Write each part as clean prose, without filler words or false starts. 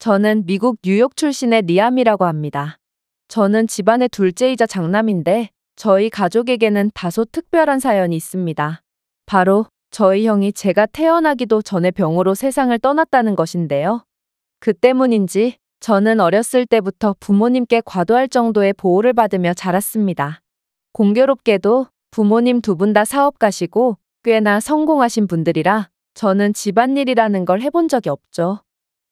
저는 미국 뉴욕 출신의 리암이라고 합니다. 저는 집안의 둘째이자 장남인데 저희 가족에게는 다소 특별한 사연이 있습니다. 바로 저희 형이 제가 태어나기도 전에 병으로 세상을 떠났다는 것인데요. 그 때문인지 저는 어렸을 때부터 부모님께 과도할 정도의 보호를 받으며 자랐습니다. 공교롭게도 부모님 두 분 다 사업가시고 꽤나 성공하신 분들이라 저는 집안일이라는 걸 해본 적이 없죠.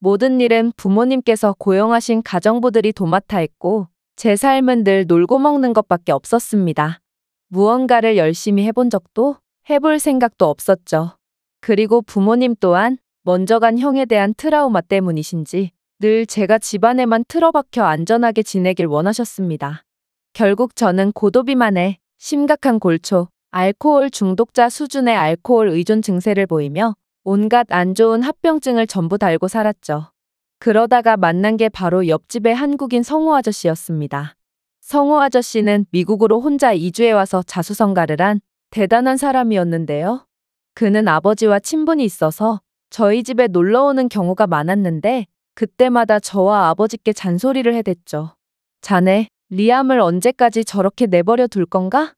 모든 일은 부모님께서 고용하신 가정부들이 도맡아 했고 제 삶은 늘 놀고 먹는 것밖에 없었습니다. 무언가를 열심히 해본 적도 해볼 생각도 없었죠. 그리고 부모님 또한 먼저 간 형에 대한 트라우마 때문이신지 늘 제가 집안에만 틀어박혀 안전하게 지내길 원하셨습니다. 결국 저는 고도비만에 심각한 골초, 알코올 중독자 수준의 알코올 의존 증세를 보이며 온갖 안 좋은 합병증을 전부 달고 살았죠. 그러다가 만난 게 바로 옆집의 한국인 성호 아저씨였습니다. 성호 아저씨는 미국으로 혼자 이주해 와서 자수성가를 한 대단한 사람이었는데요. 그는 아버지와 친분이 있어서 저희 집에 놀러 오는 경우가 많았는데 그때마다 저와 아버지께 잔소리를 해댔죠. 자네, 리암을 언제까지 저렇게 내버려 둘 건가?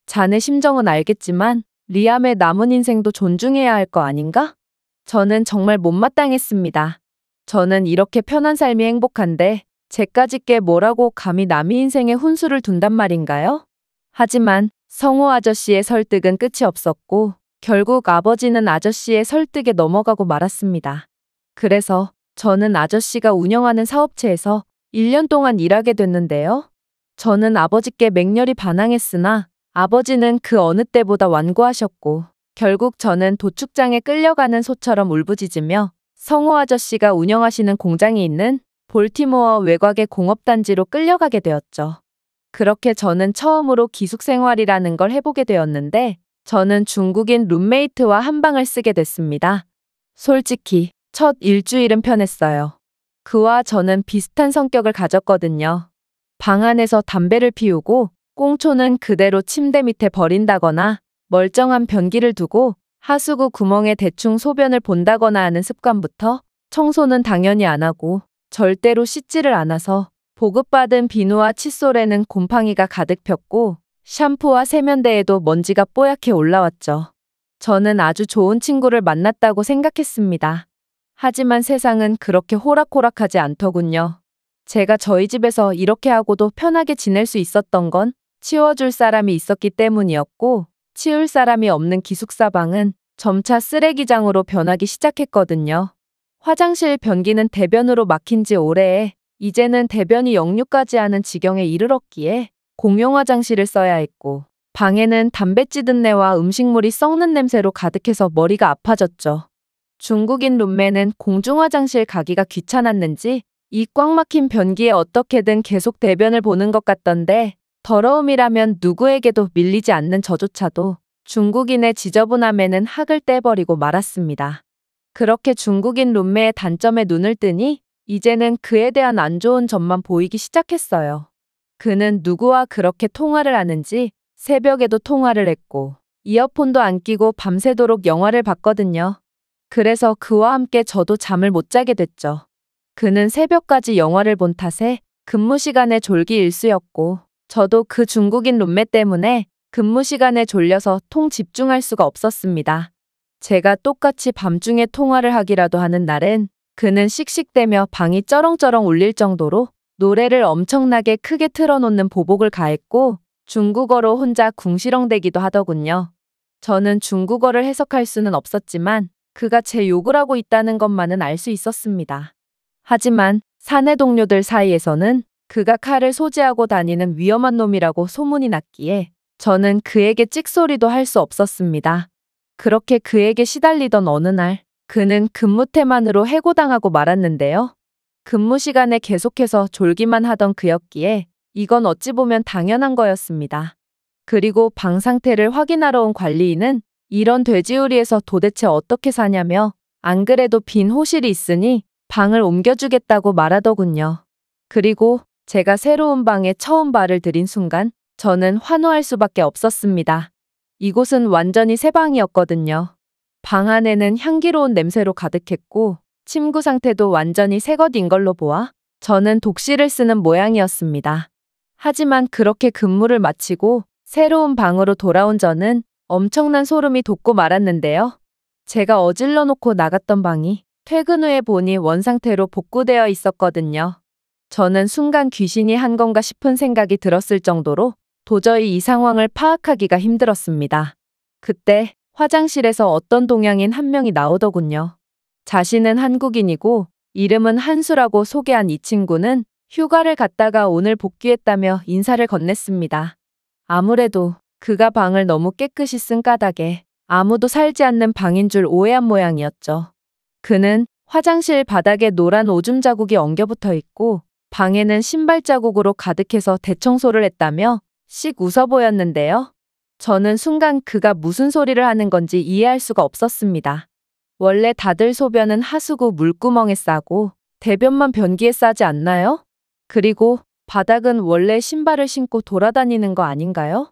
자네 심정은 알겠지만 리암의 남은 인생도 존중해야 할 거 아닌가? 저는 정말 못마땅했습니다. 저는 이렇게 편한 삶이 행복한데 쟤까짓 게 뭐라고 감히 남의 인생에 훈수를 둔단 말인가요? 하지만 성호 아저씨의 설득은 끝이 없었고 결국 아버지는 아저씨의 설득에 넘어가고 말았습니다. 그래서 저는 아저씨가 운영하는 사업체에서 1년 동안 일하게 됐는데요. 저는 아버지께 맹렬히 반항했으나 아버지는 그 어느 때보다 완고하셨고 결국 저는 도축장에 끌려가는 소처럼 울부짖으며 성호 아저씨가 운영하시는 공장이 있는 볼티모어 외곽의 공업단지로 끌려가게 되었죠. 그렇게 저는 처음으로 기숙생활이라는 걸 해보게 되었는데 저는 중국인 룸메이트와 한 방을 쓰게 됐습니다. 솔직히 첫 일주일은 편했어요. 그와 저는 비슷한 성격을 가졌거든요. 방 안에서 담배를 피우고 꽁초는 그대로 침대 밑에 버린다거나 멀쩡한 변기를 두고 하수구 구멍에 대충 소변을 본다거나 하는 습관부터 청소는 당연히 안 하고 절대로 씻지를 않아서 보급받은 비누와 칫솔에는 곰팡이가 가득 폈고 샴푸와 세면대에도 먼지가 뽀얗게 올라왔죠. 저는 아주 좋은 친구를 만났다고 생각했습니다. 하지만 세상은 그렇게 호락호락하지 않더군요. 제가 저희 집에서 이렇게 하고도 편하게 지낼 수 있었던 건 치워줄 사람이 있었기 때문이었고 치울 사람이 없는 기숙사방은 점차 쓰레기장으로 변하기 시작했거든요. 화장실 변기는 대변으로 막힌 지 오래에 이제는 대변이 역류까지 하는 지경에 이르렀기에 공용 화장실을 써야 했고 방에는 담배 찌든 내와 음식물이 썩는 냄새로 가득해서 머리가 아파졌죠. 중국인 룸메는 공중 화장실 가기가 귀찮았는지 이 꽉 막힌 변기에 어떻게든 계속 대변을 보는 것 같던데 더러움이라면 누구에게도 밀리지 않는 저조차도 중국인의 지저분함에는 학을 떼버리고 말았습니다. 그렇게 중국인 룸메의 단점에 눈을 뜨니 이제는 그에 대한 안 좋은 점만 보이기 시작했어요. 그는 누구와 그렇게 통화를 하는지 새벽에도 통화를 했고 이어폰도 안 끼고 밤새도록 영화를 봤거든요. 그래서 그와 함께 저도 잠을 못 자게 됐죠. 그는 새벽까지 영화를 본 탓에 근무 시간에 졸기 일쑤였고 저도 그 중국인 룸메 때문에 근무 시간에 졸려서 통 집중할 수가 없었습니다. 제가 똑같이 밤중에 통화를 하기라도 하는 날엔 그는 씩씩대며 방이 쩌렁쩌렁 울릴 정도로 노래를 엄청나게 크게 틀어놓는 보복을 가했고 중국어로 혼자 궁시렁대기도 하더군요. 저는 중국어를 해석할 수는 없었지만 그가 제 욕을 하고 있다는 것만은 알 수 있었습니다. 하지만 사내 동료들 사이에서는 그가 칼을 소지하고 다니는 위험한 놈이라고 소문이 났기에 저는 그에게 찍소리도 할 수 없었습니다. 그렇게 그에게 시달리던 어느 날 그는 근무 태만으로 해고당하고 말았는데요. 근무 시간에 계속해서 졸기만 하던 그였기에 이건 어찌 보면 당연한 거였습니다. 그리고 방 상태를 확인하러 온 관리인은 이런 돼지우리에서 도대체 어떻게 사냐며 안 그래도 빈 호실이 있으니 방을 옮겨주겠다고 말하더군요. 그리고 제가 새로운 방에 처음 발을 들인 순간 저는 환호할 수밖에 없었습니다. 이곳은 완전히 새 방이었거든요. 방 안에는 향기로운 냄새로 가득했고 침구 상태도 완전히 새 것인 걸로 보아 저는 독실을 쓰는 모양이었습니다. 하지만 그렇게 근무를 마치고 새로운 방으로 돌아온 저는 엄청난 소름이 돋고 말았는데요. 제가 어질러 놓고 나갔던 방이 퇴근 후에 보니 원상태로 복구되어 있었거든요. 저는 순간 귀신이 한 건가 싶은 생각이 들었을 정도로 도저히 이 상황을 파악하기가 힘들었습니다. 그때 화장실에서 어떤 동양인 한 명이 나오더군요. 자신은 한국인이고 이름은 한수라고 소개한 이 친구는 휴가를 갔다가 오늘 복귀했다며 인사를 건넸습니다. 아무래도 그가 방을 너무 깨끗이 쓴 까닭에 아무도 살지 않는 방인 줄 오해한 모양이었죠. 그는 화장실 바닥에 노란 오줌 자국이 엉겨붙어 있고 방에는 신발 자국으로 가득해서 대청소를 했다며 씩 웃어 보였는데요. 저는 순간 그가 무슨 소리를 하는 건지 이해할 수가 없었습니다. 원래 다들 소변은 하수구 물구멍에 싸고 대변만 변기에 싸지 않나요? 그리고 바닥은 원래 신발을 신고 돌아다니는 거 아닌가요?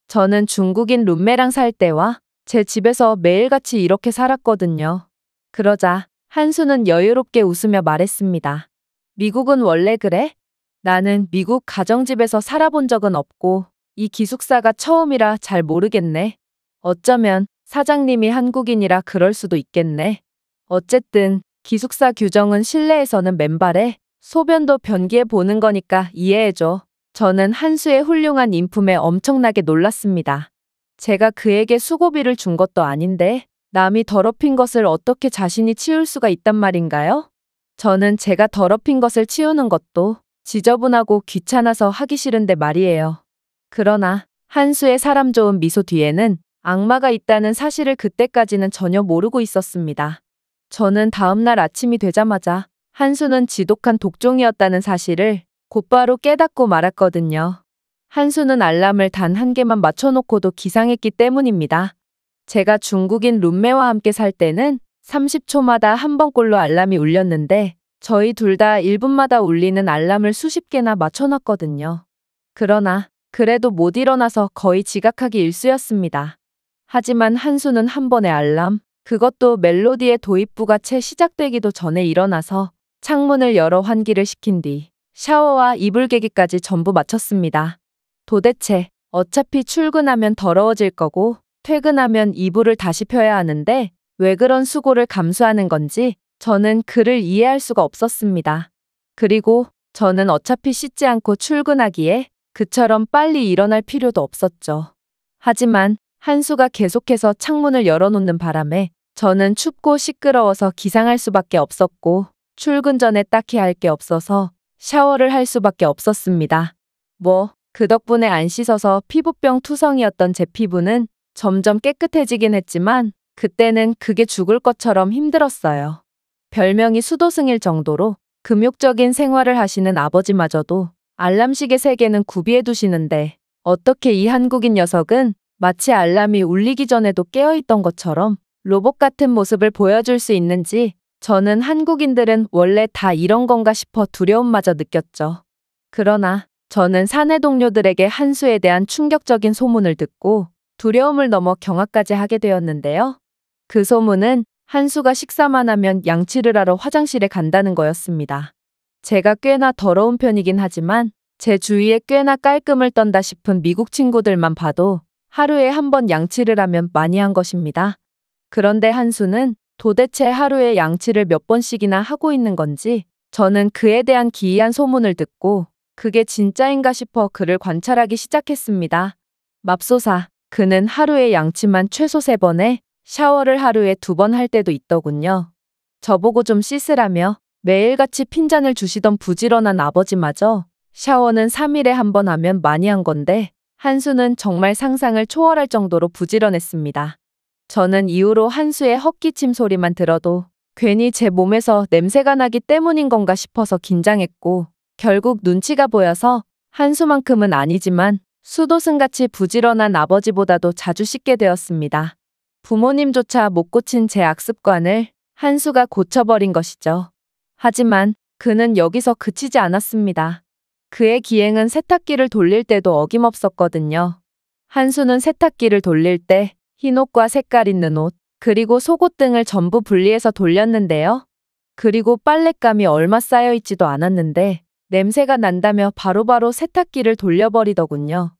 저는 중국인 룸메랑 살 때와 제 집에서 매일같이 이렇게 살았거든요. 그러자 한수는 여유롭게 웃으며 말했습니다. 미국은 원래 그래? 나는 미국 가정집에서 살아본 적은 없고 이 기숙사가 처음이라 잘 모르겠네. 어쩌면 사장님이 한국인이라 그럴 수도 있겠네. 어쨌든 기숙사 규정은 실내에서는 맨발에 소변도 변기에 보는 거니까 이해해줘. 저는 한수의 훌륭한 인품에 엄청나게 놀랐습니다. 제가 그에게 수고비를 준 것도 아닌데 남이 더럽힌 것을 어떻게 자신이 치울 수가 있단 말인가요? 저는 제가 더럽힌 것을 치우는 것도 지저분하고 귀찮아서 하기 싫은데 말이에요. 그러나 한수의 사람 좋은 미소 뒤에는 악마가 있다는 사실을 그때까지는 전혀 모르고 있었습니다. 저는 다음날 아침이 되자마자 한수는 지독한 독종이었다는 사실을 곧바로 깨닫고 말았거든요. 한수는 알람을 단 한 개만 맞춰놓고도 기상했기 때문입니다. 제가 중국인 룸메와 함께 살 때는 30초마다 한 번꼴로 알람이 울렸는데 저희 둘 다 1분마다 울리는 알람을 수십 개나 맞춰놨거든요. 그러나 그래도 못 일어나서 거의 지각하기 일쑤였습니다. 하지만 한수는 한 번의 알람, 그것도 멜로디의 도입부가 채 시작되기도 전에 일어나서 창문을 열어 환기를 시킨 뒤 샤워와 이불 개기까지 전부 마쳤습니다. 도대체 어차피 출근하면 더러워질 거고 퇴근하면 이불을 다시 펴야 하는데 왜 그런 수고를 감수하는 건지 저는 그를 이해할 수가 없었습니다. 그리고 저는 어차피 씻지 않고 출근하기에 그처럼 빨리 일어날 필요도 없었죠. 하지만 한수가 계속해서 창문을 열어놓는 바람에 저는 춥고 시끄러워서 기상할 수밖에 없었고 출근 전에 딱히 할 게 없어서 샤워를 할 수밖에 없었습니다. 그 덕분에 안 씻어서 피부병 투성이었던 제 피부는 점점 깨끗해지긴 했지만 그때는 그게 죽을 것처럼 힘들었어요. 별명이 수도승일 정도로 금욕적인 생활을 하시는 아버지마저도 알람시계 3개는 구비해 두시는데 어떻게 이 한국인 녀석은 마치 알람이 울리기 전에도 깨어있던 것처럼 로봇 같은 모습을 보여줄 수 있는지 저는 한국인들은 원래 다 이런 건가 싶어 두려움마저 느꼈죠. 그러나 저는 사내 동료들에게 한수에 대한 충격적인 소문을 듣고 두려움을 넘어 경악까지 하게 되었는데요. 그 소문은 한수가 식사만 하면 양치를 하러 화장실에 간다는 거였습니다. 제가 꽤나 더러운 편이긴 하지만 제 주위에 꽤나 깔끔을 떤다 싶은 미국 친구들만 봐도 하루에 한 번 양치를 하면 많이 한 것입니다. 그런데 한수는 도대체 하루에 양치를 몇 번씩이나 하고 있는 건지 저는 그에 대한 기이한 소문을 듣고 그게 진짜인가 싶어 그를 관찰하기 시작했습니다. 맙소사, 그는 하루에 양치만 최소 3번에 샤워를 하루에 2번 할 때도 있더군요. 저보고 좀 씻으라며 매일같이 핀잔을 주시던 부지런한 아버지마저 샤워는 3일에 한 번 하면 많이 한 건데 한수는 정말 상상을 초월할 정도로 부지런했습니다. 저는 이후로 한수의 헛기침 소리만 들어도 괜히 제 몸에서 냄새가 나기 때문인 건가 싶어서 긴장했고 결국 눈치가 보여서 한수만큼은 아니지만 수도승같이 부지런한 아버지보다도 자주 씻게 되었습니다. 부모님조차 못 고친 제 악습관을 한수가 고쳐버린 것이죠. 하지만 그는 여기서 그치지 않았습니다. 그의 기행은 세탁기를 돌릴 때도 어김없었거든요. 한수는 세탁기를 돌릴 때 흰 옷과 색깔 있는 옷, 그리고 속옷 등을 전부 분리해서 돌렸는데요. 그리고 빨랫감이 얼마 쌓여 있지도 않았는데 냄새가 난다며 바로바로 세탁기를 돌려버리더군요.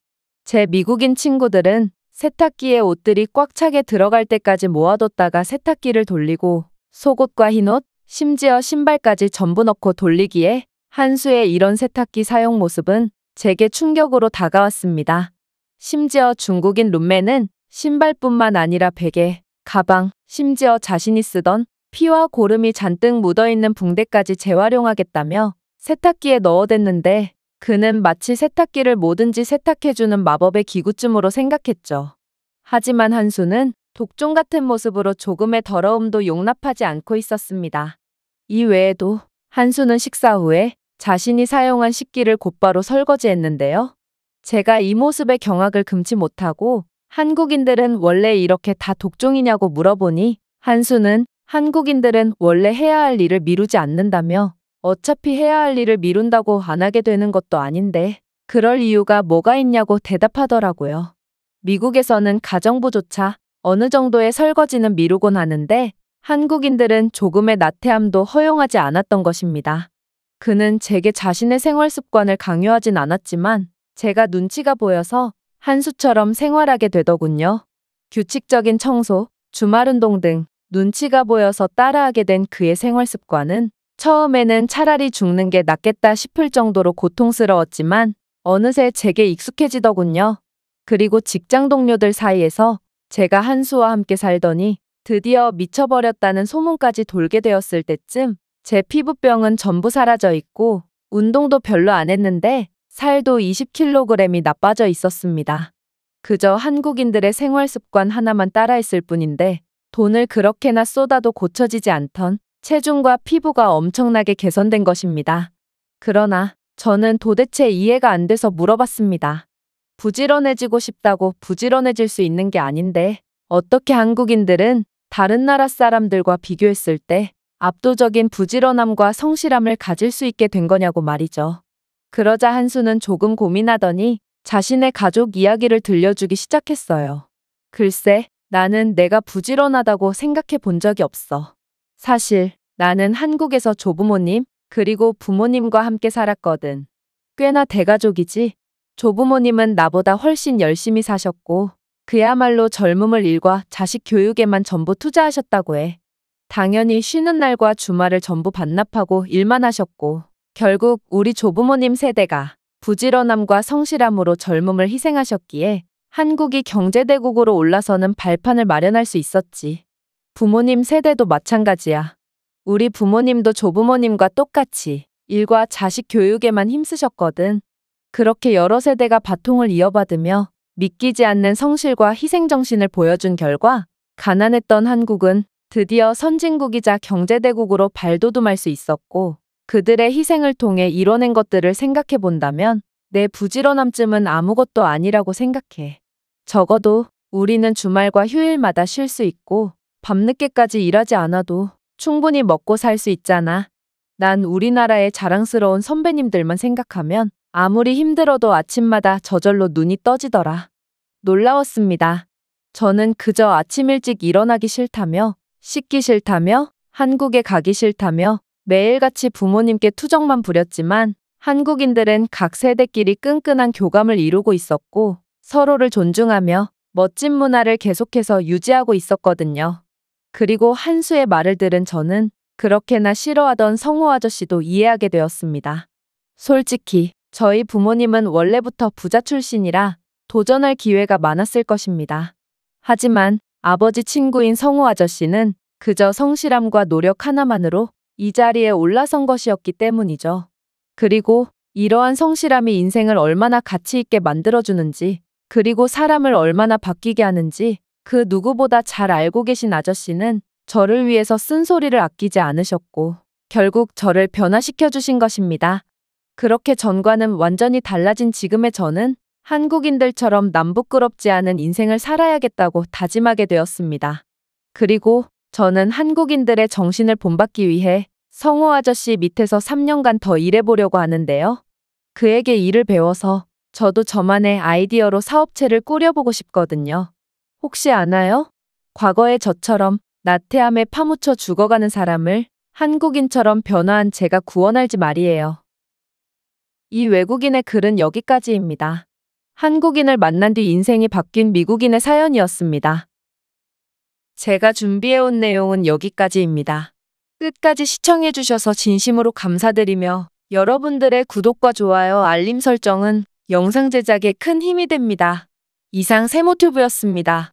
제 미국인 친구들은 세탁기에 옷들이 꽉 차게 들어갈 때까지 모아뒀다가 세탁기를 돌리고 속옷과 흰옷, 심지어 신발까지 전부 넣고 돌리기에 한수의 이런 세탁기 사용 모습은 제게 충격으로 다가왔습니다. 심지어 중국인 룸메는 신발뿐만 아니라 베개, 가방, 심지어 자신이 쓰던 피와 고름이 잔뜩 묻어있는 붕대까지 재활용하겠다며 세탁기에 넣어댔는데 그는 마치 세탁기를 뭐든지 세탁해주는 마법의 기구쯤으로 생각했죠. 하지만 한수는 독종 같은 모습으로 조금의 더러움도 용납하지 않고 있었습니다. 이 외에도 한수는 식사 후에 자신이 사용한 식기를 곧바로 설거지했는데요. 제가 이 모습에 경악을 금치 못하고 한국인들은 원래 이렇게 다 독종이냐고 물어보니 한수는 한국인들은 원래 해야 할 일을 미루지 않는다며 어차피 해야 할 일을 미룬다고 안 하게 되는 것도 아닌데 그럴 이유가 뭐가 있냐고 대답하더라고요. 미국에서는 가정부조차 어느 정도의 설거지는 미루곤 하는데 한국인들은 조금의 나태함도 허용하지 않았던 것입니다. 그는 제게 자신의 생활 습관을 강요하진 않았지만 제가 눈치가 보여서 한수처럼 생활하게 되더군요. 규칙적인 청소, 주말 운동 등 눈치가 보여서 따라하게 된 그의 생활 습관은 처음에는 차라리 죽는 게 낫겠다 싶을 정도로 고통스러웠지만 어느새 제게 익숙해지더군요. 그리고 직장 동료들 사이에서 제가 한수와 함께 살더니 드디어 미쳐버렸다는 소문까지 돌게 되었을 때쯤 제 피부병은 전부 사라져 있고 운동도 별로 안 했는데 살도 20kg이 나빠져 있었습니다. 그저 한국인들의 생활 습관 하나만 따라했을 뿐인데 돈을 그렇게나 쏟아도 고쳐지지 않던 체중과 피부가 엄청나게 개선된 것입니다. 그러나 저는 도대체 이해가 안 돼서 물어봤습니다. 부지런해지고 싶다고 부지런해질 수 있는 게 아닌데 어떻게 한국인들은 다른 나라 사람들과 비교했을 때 압도적인 부지런함과 성실함을 가질 수 있게 된 거냐고 말이죠. 그러자 한수는 조금 고민하더니 자신의 가족 이야기를 들려주기 시작했어요. 글쎄, 나는 내가 부지런하다고 생각해 본 적이 없어. 사실 나는 한국에서 조부모님 그리고 부모님과 함께 살았거든. 꽤나 대가족이지. 조부모님은 나보다 훨씬 열심히 사셨고 그야말로 젊음을 일과 자식 교육에만 전부 투자하셨다고 해. 당연히 쉬는 날과 주말을 전부 반납하고 일만 하셨고 결국 우리 조부모님 세대가 부지런함과 성실함으로 젊음을 희생하셨기에 한국이 경제대국으로 올라서는 발판을 마련할 수 있었지. 부모님 세대도 마찬가지야. 우리 부모님도 조부모님과 똑같이 일과 자식 교육에만 힘쓰셨거든. 그렇게 여러 세대가 바통을 이어받으며 믿기지 않는 성실과 희생정신을 보여준 결과 가난했던 한국은 드디어 선진국이자 경제대국으로 발돋움할 수 있었고 그들의 희생을 통해 이뤄낸 것들을 생각해 본다면 내 부지런함쯤은 아무것도 아니라고 생각해. 적어도 우리는 주말과 휴일마다 쉴 수 있고 밤늦게까지 일하지 않아도 충분히 먹고 살 수 있잖아. 난 우리나라의 자랑스러운 선배님들만 생각하면 아무리 힘들어도 아침마다 저절로 눈이 떠지더라. 놀라웠습니다. 저는 그저 아침 일찍 일어나기 싫다며 씻기 싫다며 한국에 가기 싫다며 매일같이 부모님께 투정만 부렸지만 한국인들은 각 세대끼리 끈끈한 교감을 이루고 있었고 서로를 존중하며 멋진 문화를 계속해서 유지하고 있었거든요. 그리고 한수의 말을 들은 저는 그렇게나 싫어하던 성우 아저씨도 이해하게 되었습니다. 솔직히 저희 부모님은 원래부터 부자 출신이라 도전할 기회가 많았을 것입니다. 하지만 아버지 친구인 성우 아저씨는 그저 성실함과 노력 하나만으로 이 자리에 올라선 것이었기 때문이죠. 그리고 이러한 성실함이 인생을 얼마나 가치 있게 만들어주는지, 그리고 사람을 얼마나 바뀌게 하는지 그 누구보다 잘 알고 계신 아저씨는 저를 위해서 쓴소리를 아끼지 않으셨고 결국 저를 변화시켜 주신 것입니다. 그렇게 전과는 완전히 달라진 지금의 저는 한국인들처럼 남부끄럽지 않은 인생을 살아야겠다고 다짐하게 되었습니다. 그리고 저는 한국인들의 정신을 본받기 위해 성우 아저씨 밑에서 3년간 더 일해보려고 하는데요. 그에게 일을 배워서 저도 저만의 아이디어로 사업체를 꾸려보고 싶거든요. 혹시 아나요? 과거의 저처럼 나태함에 파묻혀 죽어가는 사람을 한국인처럼 변화한 제가 구원할지 말이에요. 이 외국인의 글은 여기까지입니다. 한국인을 만난 뒤 인생이 바뀐 미국인의 사연이었습니다. 제가 준비해온 내용은 여기까지입니다. 끝까지 시청해주셔서 진심으로 감사드리며 여러분들의 구독과 좋아요, 알림 설정은 영상 제작에 큰 힘이 됩니다. 이상 세모튜브였습니다.